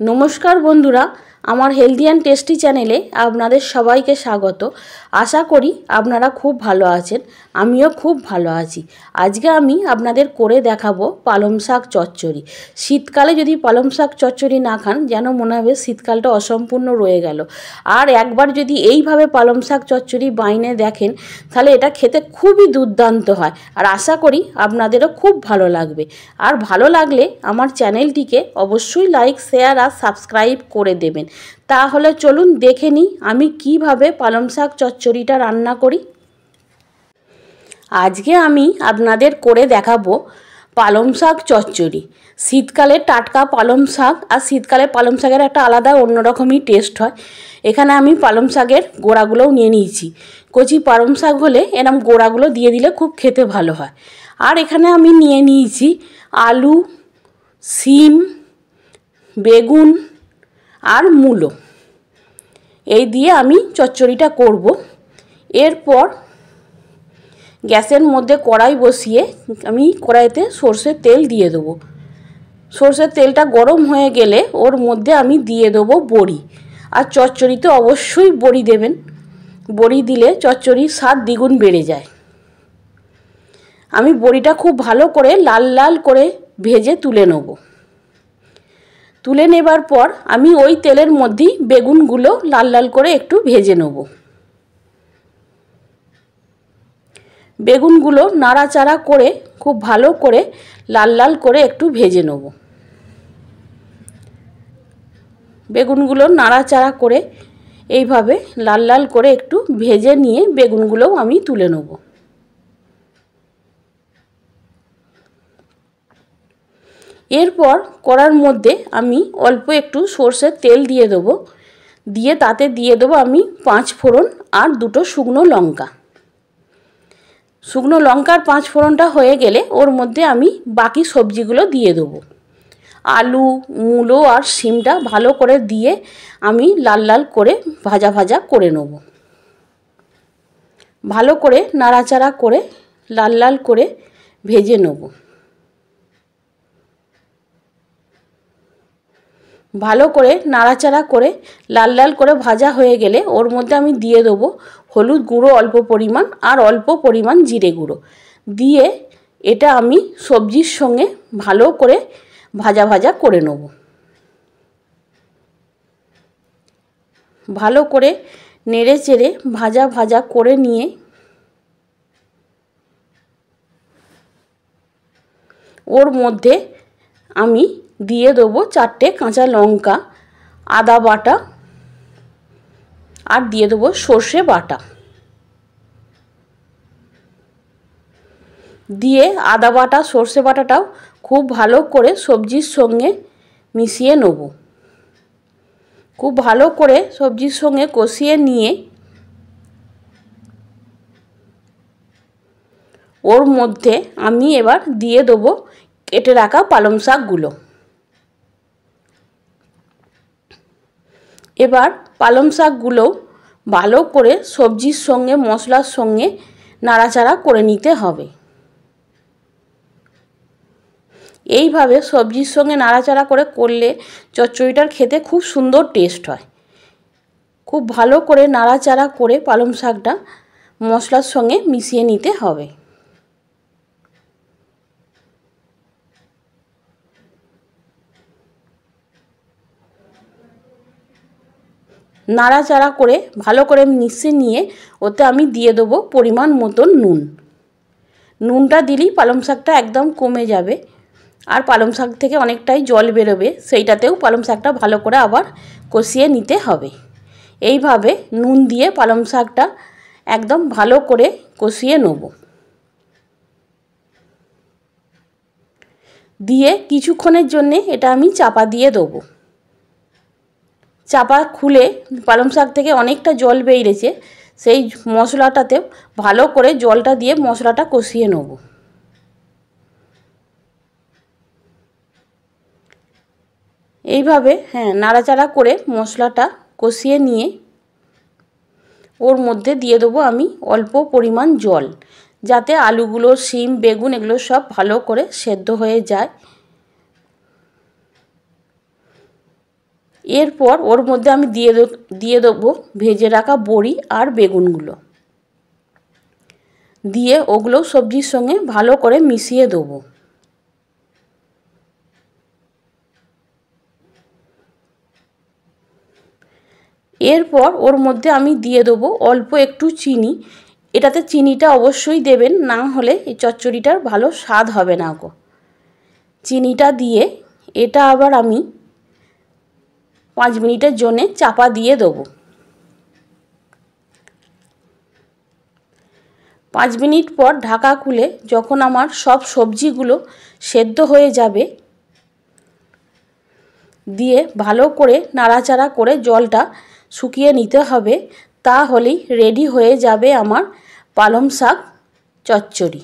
নমস্কার বন্ধুরা, আমার হেলদি অ্যান্ড টেস্টি চ্যানেলে আপনাদের সবাইকে স্বাগত। আশা করি আপনারা খুব ভালো আছেন, আমিও খুব ভালো আছি। আজকে আমি আপনাদের করে দেখাবো পালং শাক চচ্চড়ি। শীতকালে যদি পালং শাক চচ্চড়ি না খান যেন মনে হবে শীতকালটা অসম্পূর্ণ রয়ে গেল। আর একবার যদি এইভাবে পালং শাক চচ্চড়ি বাইনে দেখেন তাহলে এটা খেতে খুবই দুর্দান্ত হয়। আর আশা করি আপনাদেরও খুব ভালো লাগবে। আর ভালো লাগলে আমার চ্যানেলটিকে অবশ্যই লাইক, শেয়ার আর সাবস্ক্রাইব করে দেবেন। তাহলে চলুন দেখে নিই আমি কিভাবে পালং শাক চচ্চড়িটা রান্না করি। আজকে আমি আপনাদের করে দেখাবো পালং শাক চচ্চড়ি। শীতকালে টাটকা পালং শাক, আর শীতকালে পালং শাকের একটা আলাদা অন্যরকমই টেস্ট হয়। এখানে আমি পালং শাকের গোড়াগুলোও নিয়ে নিয়েছি। কচি পালং শাক হলে এরম গোড়াগুলো দিয়ে দিলে খুব খেতে ভালো হয়। আর এখানে আমি নিয়ে নিয়েছি আলু, শিম, বেগুন আর মূলো। এই দিয়ে আমি চচ্চড়িটা করব। এরপর গ্যাসের মধ্যে কড়াই বসিয়ে আমি কড়াইতে সরষের তেল দিয়ে দেবো। সরষের তেলটা গরম হয়ে গেলে ওর মধ্যে আমি দিয়ে দেবো বড়ি। আর চচ্চড়িতে অবশ্যই বড়ি দেবেন। বড়ি দিলে চচ্চড়ির স্বাদ দ্বিগুণ বেড়ে যায়। আমি বড়িটা খুব ভালো করে লাল লাল করে ভেজে তুলে নেব। তুলে নেবার পর আমি ওই তেলের মধ্যেই বেগুনগুলো লাল লাল করে একটু ভেজে নেব। বেগুনগুলো নাড়াচাড়া করে খুব ভালো করে লাল লাল করে একটু ভেজে নেব। বেগুনগুলো নাড়াচাড়া করে এইভাবে লাল লাল করে একটু ভেজে নিয়ে বেগুনগুলোও আমি তুলে নেব। এরপর কড়ার মধ্যে আমি অল্প একটু সরষের তেল দিয়ে দেবো। দিয়ে তাতে দিয়ে দেবো আমি 5 ফোড়ন আর 2টো শুকনো লঙ্কা। শুকনো লঙ্কার 5 ফোড়নটা হয়ে গেলে ওর মধ্যে আমি বাকি সবজিগুলো দিয়ে দেবো। আলু, মূলো আর শিমটা ভালো করে দিয়ে আমি লাল লাল করে ভাজা ভাজা করে নেব। ভালো করে নাড়াচাড়া করে লাল লাল করে ভেজে নেব। ভালো করে নাড়াচাড়া করে লাল লাল করে ভাজা হয়ে গেলে ওর মধ্যে আমি দিয়ে দেবো হলুদ গুঁড়ো অল্প পরিমাণ আর অল্প পরিমাণ জিরে গুঁড়ো দিয়ে এটা আমি সবজির সঙ্গে ভালো করে ভাজা ভাজা করে নেব। ভালো করে নেড়ে চেড়ে ভাজা ভাজা করে নিয়ে ওর মধ্যে আমি দিয়ে দেবো 4টে কাঁচা লঙ্কা, আদা বাটা আর দিয়ে দেবো সর্ষে বাটা। দিয়ে আদা বাটা সর্ষে বাটাটাও খুব ভালো করে সবজির সঙ্গে মিশিয়ে নেব। খুব ভালো করে সবজির সঙ্গে কষিয়ে নিয়ে ওর মধ্যে আমি এবার দিয়ে দেবো কেটে রাখা পালং শাকগুলো। এবার পালং শাকগুলো ভালো করে সবজির সঙ্গে মশলার সঙ্গে নাড়াচাড়া করে নিতে হবে। এইভাবে সবজির সঙ্গে নাড়াচাড়া করে করলে চচ্চড়িটার খেতে খুব সুন্দর টেস্ট হয়। খুব ভালো করে নাড়াচাড়া করে পালং শাকটা মশলার সঙ্গে মিশিয়ে নিতে হবে। নাড়াচাড়া করে ভালো করে মিশিয়ে নিয়ে ওতে আমি দিয়ে দেবো পরিমাণ মতন নুন। নুনটা দিলেই পালং শাকটা একদম কমে যাবে আর পালং শাক থেকে অনেকটাই জল বেরোবে। সেইটাতেও পালং শাকটা ভালো করে আবার কষিয়ে নিতে হবে। এইভাবে নুন দিয়ে পালং শাকটা একদম ভালো করে কষিয়ে নেব। দিয়ে কিছুক্ষণের জন্যে এটা আমি চাপা দিয়ে দেবো। চাপা খুলে পালং শাক থেকে অনেকটা জল বেরিয়েছে, সেই মশলাটাতে ভালো করে জলটা দিয়ে মশলাটা কষিয়ে নেব। এইভাবে নাড়াচাড়া করে মশলাটা কষিয়ে নিয়ে ওর মধ্যে দিয়ে দেবো আমি অল্প পরিমাণ জল, যাতে আলুগুলো, শিম, বেগুন এগুলো সব ভালো করে সেদ্ধ হয়ে যায়। এরপর ওর মধ্যে আমি দিয়ে দেবো ভেজে রাখা বড়ি আর বেগুনগুলো, দিয়ে ওগুলো সবজির সঙ্গে ভালো করে মিশিয়ে দেবো। এরপর ওর মধ্যে আমি দিয়ে দেবো অল্প একটু চিনি। এটাতে চিনিটা অবশ্যই দেবেন, না হলে এই চচ্চড়িটার ভালো স্বাদ হবে না গো। চিনিটা দিয়ে এটা আবার আমি 5 মিনিটের জন্য চাপা দিয়ে দেবো। 5 মিনিট পর ঢাকা খুলে যখন আমার সব সবজিগুলো সেদ্ধ হয়ে যাবে, দিয়ে ভালো করে নাড়াচাড়া করে জলটা শুকিয়ে নিতে হবে, তাহলেই রেডি হয়ে যাবে আমার পালং শাক চচ্চড়ি।